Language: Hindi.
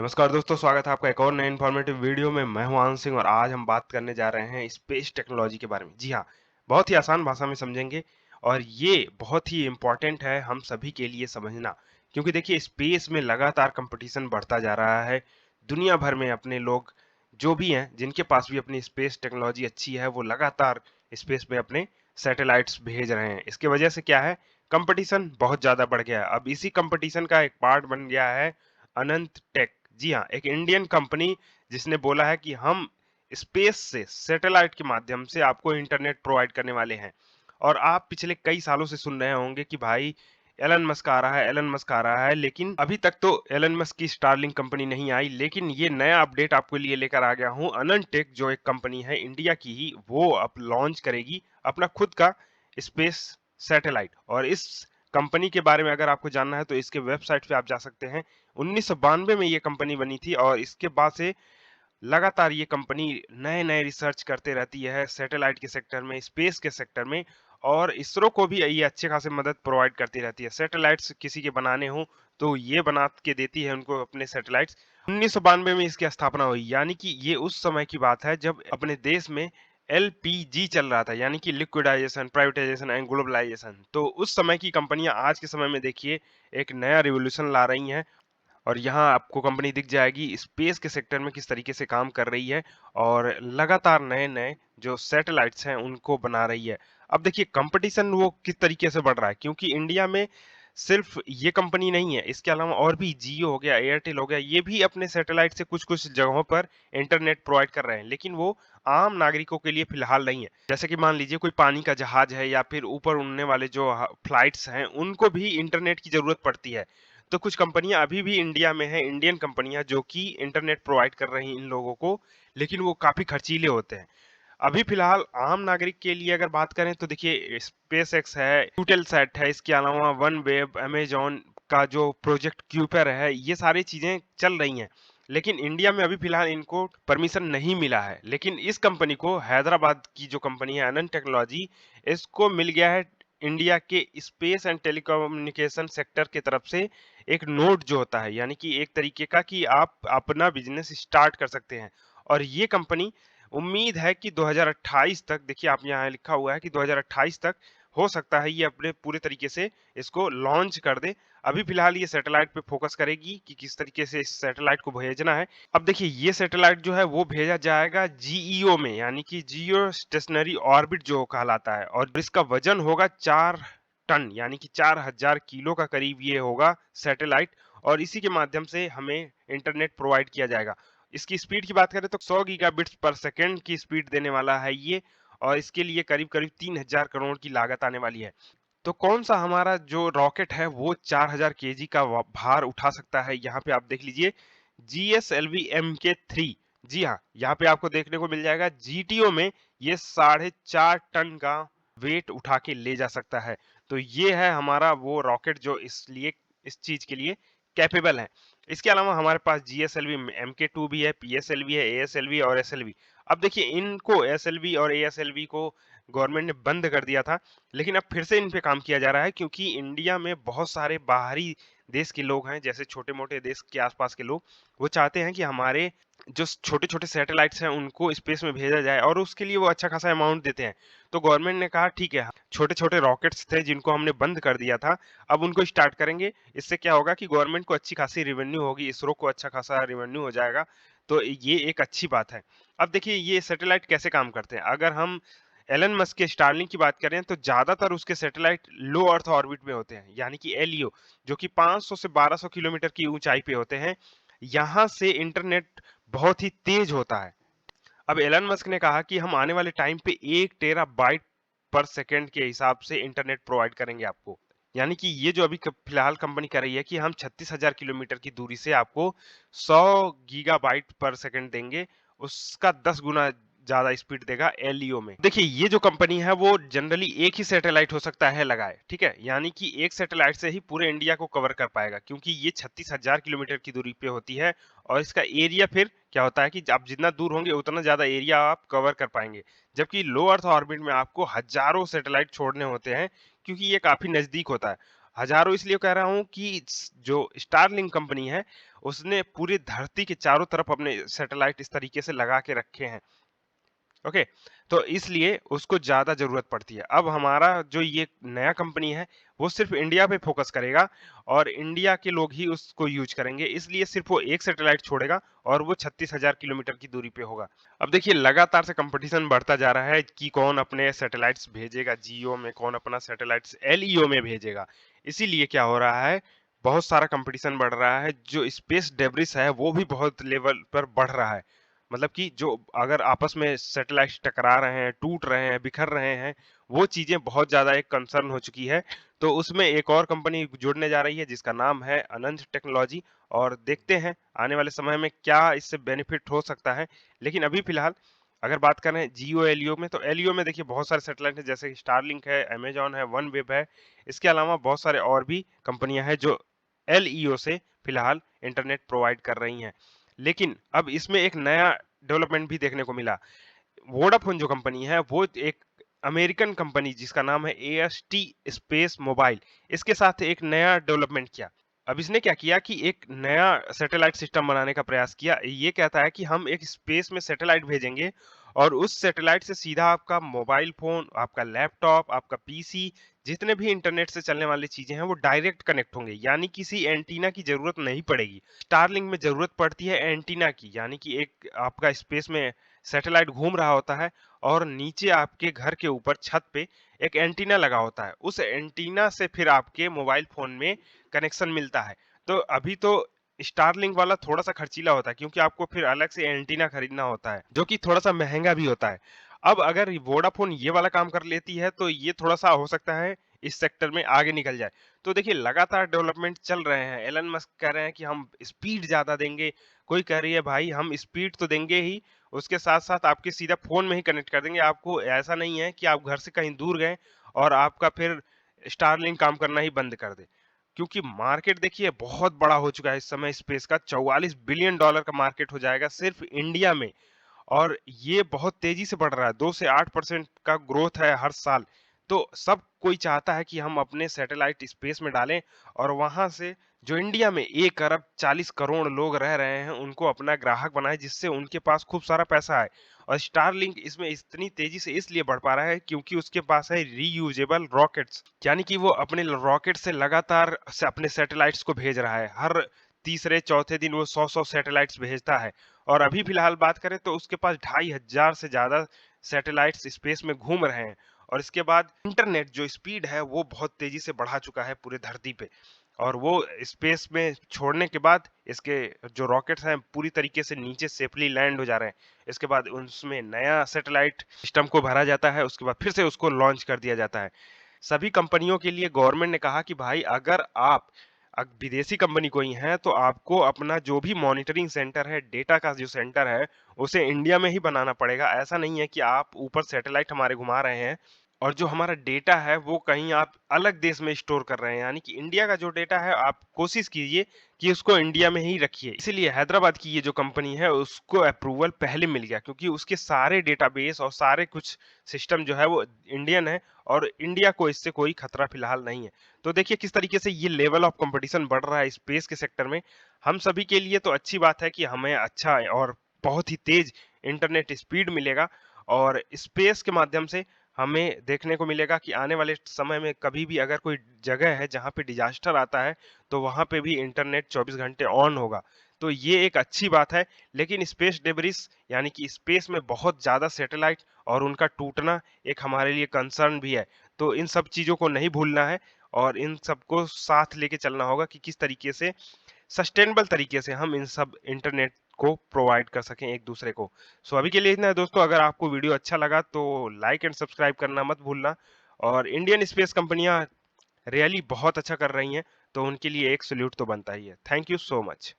नमस्कार दोस्तों, स्वागत है आपका एक और नए इन्फॉर्मेटिव वीडियो में। मैं हूं आनंद सिंह और आज हम बात करने जा रहे हैं स्पेस टेक्नोलॉजी के बारे में। जी हाँ, बहुत ही आसान भाषा में समझेंगे और ये बहुत ही इम्पोर्टेंट है हम सभी के लिए समझना, क्योंकि देखिए स्पेस में लगातार कंपटीशन बढ़ता जा रहा है। दुनिया भर में अपने लोग जो भी हैं, जिनके पास भी अपनी स्पेस टेक्नोलॉजी अच्छी है, वो लगातार स्पेस में अपने सैटेलाइट्स भेज रहे हैं। इसके वजह से क्या है, कंपटीशन बहुत ज्यादा बढ़ गया है। अब इसी कंपटीशन का एक पार्ट बन गया है अनंत टेक। जी हाँ, एक इंडियन कंपनी जिसने बोला है कि हम स्पेस से सैटेलाइट के माध्यम से आपको इंटरनेट प्रोवाइड करने वाले हैं। और आप पिछले कई सालों से सुन रहे होंगे कि भाई एलन मस्क आ रहा है, एलन मस्क आ रहा है, लेकिन अभी तक तो एलन मस्क की स्टारलिंक कंपनी नहीं आई। लेकिन ये नया अपडेट आपके लिए लेकर आ गया हूँ। अनंटेक जो एक कंपनी है इंडिया की ही, वो अब लॉन्च करेगी अपना खुद का स्पेस सैटेलाइट। और इस कंपनी के बारे में अगर आपको जानना है तो इसके वेबसाइट पे आप जा सकते हैं। 1992 में ये कंपनी बनी थी और इसके बाद से लगातार ये कंपनी नए-नए रिसर्च करते रहती है सैटेलाइट के सेक्टर में, स्पेस के सेक्टर में। और इसरो को भी ये अच्छे खासे मदद प्रोवाइड करती रहती है। सैटेलाइट्स किसी के बनाने हो तो ये बना के देती है उनको अपने सैटेलाइट्स। 1992 में इसकी स्थापना हुई, यानी कि ये उस समय की बात है जब अपने देश में एलपीजी चल रहा था, यानी कि लिक्विडाइजेशन, प्राइवेटाइजेशन एंड ग्लोबलाइजेशन। तो उस समय की कंपनियां आज के समय में देखिए एक नया रिवॉल्यूशन ला रही हैं। और यहाँ आपको कंपनी दिख जाएगी स्पेस के सेक्टर में किस तरीके से काम कर रही है और लगातार नए-नए जो सैटेलाइट्स हैं उनको बना रही है। अब देखिए कंपटीशन वो किस तरीके से बढ़ रहा है, क्योंकि इंडिया में सिर्फ ये कंपनी नहीं है, इसके अलावा और भी जियो हो गया, एयरटेल हो गया, ये भी अपने सैटेलाइट से कुछ-कुछ जगहों पर इंटरनेट प्रोवाइड कर रहे हैं। लेकिन वो आम नागरिकों के लिए फिलहाल नहीं है। जैसे कि मान लीजिए कोई पानी का जहाज है या फिर ऊपर उड़ने वाले जो फ्लाइट्स हैं, उनको भी इंटरनेट की जरूरत पड़ती है। तो कुछ कंपनियां अभी भी इंडिया में हैं, इंडियन कंपनियां जो कि इंटरनेट प्रोवाइड कर रही हैं इन लोगों को, लेकिन वो काफी खर्चीले होते हैं। अभी फिलहाल आम नागरिक के लिए अगर बात करें तो देखिए स्पेस एक्स है, यूटेलसैट है, इसके अलावा वन वेब, अमेजॉन का जो प्रोजेक्ट क्यूपर है, ये सारी चीजें चल रही हैं। लेकिन इंडिया में अभी फिलहाल इनको परमिशन नहीं मिला है। लेकिन इस कंपनी को, हैदराबाद की जो कंपनी है अनंत टेक्नोलॉजी, इसको मिल गया है इंडिया के स्पेस एंड टेलीकम्युनिकेशन सेक्टर की तरफ से एक नोड जो होता है, यानी कि एक तरीके का कि आप अपना बिजनेस स्टार्ट कर सकते हैं। और ये कंपनी उम्मीद है कि 2028 तक, देखिए आप यहाँ लिखा हुआ है कि 2028 तक हो सकता है ये अपने पूरे तरीके से इसको लॉन्च कर दे। अभी फिलहाल ये सैटेलाइट पे फोकस करेगी कि किस तरीके से इस सैटेलाइट को भेजना है। अब देखिए ये सैटेलाइट जो है वो भेजा जाएगा जीईओ में, यानी कि जियो स्टेशनरी ऑर्बिट जो कहलाता है, और इसका वजन होगा 4 टन, यानी कि 4000 किलो का करीब ये होगा सैटेलाइट। और इसी के माध्यम से हमें इंटरनेट प्रोवाइड किया जाएगा। इसकी स्पीड की बात करें तो 100 गीगाबिट्स पर सेकंड की स्पीड देने वाला है ये। और इसके लिए करीब-करीब 3000 करोड़ की लागत आने वाली है। तो कौन सा हमारा जो रॉकेट है वो 4000 केजी का भार उठा सकता है, यहाँ पे आप देख लीजिए GSLV Mk3। जी हाँ, यहाँ पे आपको देखने को मिल जाएगा जीटीओ में ये 4.5 टन का वेट उठा के ले जा सकता है। तो ये है हमारा वो रॉकेट जो इसलिए इस चीज के लिए कैपेबल है। इसके अलावा हमारे पास GSLV Mk2 भी है, PSLV है, ASLV और SLV। अब देखिए इनको SLV और ASLV को गवर्नमेंट ने बंद कर दिया था, लेकिन अब फिर से इन पे काम किया जा रहा है, क्योंकि इंडिया में बहुत सारे बाहरी देश के लोग हैं, जैसे छोटे-मोटे देश के आसपास के लोग, वो चाहते हैं कि हमारे जो छोटे-छोटे सैटेलाइट्स हैं उनको स्पेस में भेजा जाए, और उसके लिए वो अच्छा खासा अमाउंट देते हैं। तो गवर्नमेंट ने कहा ठीक है, छोटे-छोटे रॉकेट्स थे जिनको हमने बंद कर दिया था, अब उनको स्टार्ट करेंगे। इससे क्या होगा कि गवर्नमेंट को अच्छी खासी रेवेन्यू होगी, इसरो को अच्छा खासा रेवेन्यू हो जाएगा। तो ये एक अच्छी बात है। अब देखिए ये सैटेलाइट कैसे काम करते हैं। अगर हम एलन मस्क के स्टारलिंक की बात करें तो ज्यादातर उसके सैटेलाइट लो अर्थ ऑर्बिट में होते हैं, यानी कि एलईओ, जो कि 500 से 1200 किलोमीटर की ऊंचाई पे होते हैं। यहाँ से इंटरनेट बहुत ही तेज होता है। अब एलन मस्क ने कहा कि हम आने वाले टाइम पे 1 टेराबाइट पर सेकंड के हिसाब से इंटरनेट प्रोवाइड करेंगे आपको। यानी कि ये जो अभी फिलहाल कंपनी कर रही है कि हम 36,000 किलोमीटर की दूरी से आपको 100 गीगाबाइट पर सेकंड देंगे, उसका 10 गुना ज्यादा स्पीड देगा एलईओ में। देखिए ये जो कंपनी है वो जनरली एक ही सैटेलाइट हो सकता है लगाए, ठीक है, यानी कि एक सैटेलाइट से ही पूरे इंडिया को कवर कर पाएगा, क्योंकि ये 36,000 किलोमीटर की दूरी पे होती है। और इसका एरिया फिर क्या होता है कि आप जितना दूर होंगे उतना ज्यादा एरिया आप कवर कर पाएंगे। जबकि लो अर्थ ऑर्बिट में आपको हजारों सैटेलाइट छोड़ने होते हैं, क्योंकि ये काफी नजदीक होता है। हजारों इसलिए कह रहा हूँ कि जो स्टारलिंक कंपनी है उसने पूरी धरती के चारों तरफ अपने सैटेलाइट इस तरीके से लगा के रखे हैं। ओके, तो इसलिए उसको ज़्यादा ज़रूरत पड़ती है। अब हमारा जो ये नया कंपनी है, वो सिर्फ़ इंडिया पे फ़ोकस करेगा और इंडिया के लोग ही उसको यूज़ करेंगे, इसलिए सिर्फ़ वो एक सैटेलाइट छोड़ेगा और वो 36,000 किलोमीटर की दूरी पे होगा। अब देखिए लगातार से कॉम्पिटिशन बढ़ता जा रहा है कि कौन अपने सैटेलाइट्स भेजेगा जियो में, कौन अपना सैटेलाइट्स एलईओ में भेजेगा। इसीलिए क्या हो रहा है, बहुत सारा कॉम्पिटिशन बढ़ रहा है, जो स्पेस डेब्रिस है, वो भी बहुत लेवल पर बढ़ रहा है। मतलब कि जो अगर आपस में सैटेलाइट टकरा रहे हैं, टूट रहे हैं, बिखर रहे हैं, वो चीजें बहुत ज्यादा एक कंसर्न हो चुकी है। तो उसमें एक और कंपनी जुड़ने जा रही है जिसका नाम है अनंत टेक्नोलॉजी और देखते हैं आने वाले समय में क्या इससे बेनिफिट हो सकता है। लेकिन अभी फिलहाल अगर बात करें जियो एलियो में, तो एलियो में देखिए बहुत सारे सैटेलाइट हैं, जैसे स्टारलिंक है, अमेजॉन है, वन वेब है। इसके अलावा बहुत सारे और भी कंपनियां हैं जो एलईओ से फिलहाल इंटरनेट प्रोवाइड कर रही हैं। लेकिन अब इसमें एक नया डेवलपमेंट भी देखने को मिला। वोडाफोन जो कंपनी है वो एक अमेरिकन कंपनी जिसका नाम है एएसटी स्पेस मोबाइल, इसके साथ एक नया डेवलपमेंट किया। अब इसने क्या किया कि एक नया सैटेलाइट सिस्टम बनाने का प्रयास किया। ये कहता है कि हम एक स्पेस में सैटेलाइट भेजेंगे और उस सैटेलाइट से सीधा आपका मोबाइल फोन, आपका लैपटॉप, आपका पीसी, जितने भी इंटरनेट से चलने वाली चीजें हैं वो डायरेक्ट कनेक्ट होंगे, यानी किसी एंटीना की जरूरत नहीं पड़ेगी। स्टारलिंक में जरूरत पड़ती है एंटीना की, यानी कि एक आपका स्पेस में सैटेलाइट घूम रहा होता है और नीचे आपके घर के ऊपर छत पे एक एंटीना लगा होता है। उस एंटीना से फिर आपके मोबाइल फोन में कनेक्शन मिलता है। तो अभी तो स्टारलिंक वाला थोड़ा-सा खर्चीला होता है क्योंकि आपको फिर अलग से एंटीना खरीदना होता है, जो कि थोड़ा-सा महँगा भी होता है। अब अगर वोडाफ़ोन ये वाला काम कर लेती है तो ये थोड़ा-सा हो सकता है इस सेक्टर में आगे निकल जाए। तो देखिए लगातार डेवलपमेंट चल रहे हैं। एलन मस्क कह रहे हैं कि हम स्पीड ज़्यादा देंगे, कोई कह रही है भाई हम स्पीड तो देंगे ही, उसके साथ-साथ आपके सीधा फ़ोन में ही कनेक्ट कर देंगे। आपको ऐसा नहीं है कि आप घर से कहीं दूर गए और आपका फिर स्टारलिंक काम करना ही बंद कर दे। क्योंकि मार्केट देखिए बहुत बड़ा हो चुका है इस समय स्पेस का, 44 बिलियन डॉलर का मार्केट हो जाएगा सिर्फ इंडिया में। और ये बहुत तेजी से बढ़ रहा है, 2 से 8% का ग्रोथ है हर साल। तो सब कोई चाहता है कि हम अपने सैटेलाइट स्पेस में डालें और वहां से जो इंडिया में 1 अरब 40 करोड़ लोग रह रहे हैं उनको अपना ग्राहक बनाए, जिससे उनके पास खूब सारा पैसा आए। और स्टारलिंक इसमें इतनी तेजी से इसलिए बढ़ पा रहा है क्योंकि उसके पास है रीयूजेबल रॉकेट्स, यानी कि वो अपने रॉकेट से लगातार से अपने सैटेलाइट्स को भेज रहा है। हर तीसरे चौथे दिन वो 100-100 सैटेलाइट्स भेजता है। और अभी फिलहाल बात करें तो उसके पास 2500 से ज्यादा सैटेलाइट्स स्पेस में घूम रहे हैं। और इसके बाद इंटरनेट जो स्पीड है वो बहुत तेजी से बढ़ा चुका है पूरे धरती पे। और वो स्पेस में छोड़ने के बाद इसके जो रॉकेट्स हैं पूरी तरीके से नीचे सेफली लैंड हो जा रहे हैं। इसके बाद उसमें नया सैटेलाइट सिस्टम को भरा जाता है, उसके बाद फिर से उसको लॉन्च कर दिया जाता है। सभी कंपनियों के लिए गवर्नमेंट ने कहा कि भाई अगर आप विदेशी कंपनी कोई है तो आपको अपना जो भी मॉनिटरिंग सेंटर है, डेटा का जो सेंटर है, उसे इंडिया में ही बनाना पड़ेगा। ऐसा नहीं है कि आप ऊपर सैटेलाइट हमारे घुमा रहे हैं और जो हमारा डेटा है वो कहीं आप अलग देश में स्टोर कर रहे हैं। यानी कि इंडिया का जो डेटा है आप कोशिश कीजिए कि उसको इंडिया में ही रखिए। इसीलिए हैदराबाद की ये जो कंपनी है उसको अप्रूवल पहले मिल गया क्योंकि उसके सारे डेटाबेस और सारे कुछ सिस्टम जो है वो इंडियन है और इंडिया को इससे कोई खतरा फिलहाल नहीं है। तो देखिए किस तरीके से ये लेवल ऑफ कंपटीशन बढ़ रहा है स्पेस के सेक्टर में। हम सभी के लिए तो अच्छी बात है कि हमें अच्छा और बहुत ही तेज इंटरनेट स्पीड मिलेगा और स्पेस के माध्यम से हमें देखने को मिलेगा कि आने वाले समय में कभी भी अगर कोई जगह है जहाँ पे डिजास्टर आता है तो वहाँ पे भी इंटरनेट 24 घंटे ऑन होगा। तो ये एक अच्छी बात है। लेकिन स्पेस डेब्रिस यानी कि स्पेस में बहुत ज़्यादा सैटेलाइट और उनका टूटना एक हमारे लिए कंसर्न भी है। तो इन सब चीज़ों को नहीं भूलना है और इन सबको साथ लेके चलना होगा कि किस तरीके से सस्टेनेबल तरीके से हम इन सब इंटरनेट को प्रोवाइड कर सकें एक दूसरे को। सो अभी के लिए इतना है दोस्तों। अगर आपको वीडियो अच्छा लगा तो लाइक एंड सब्सक्राइब करना मत भूलना। और इंडियन स्पेस कंपनियां रियली बहुत अच्छा कर रही हैं, तो उनके लिए एक सल्यूट तो बनता ही है। Thank you so much.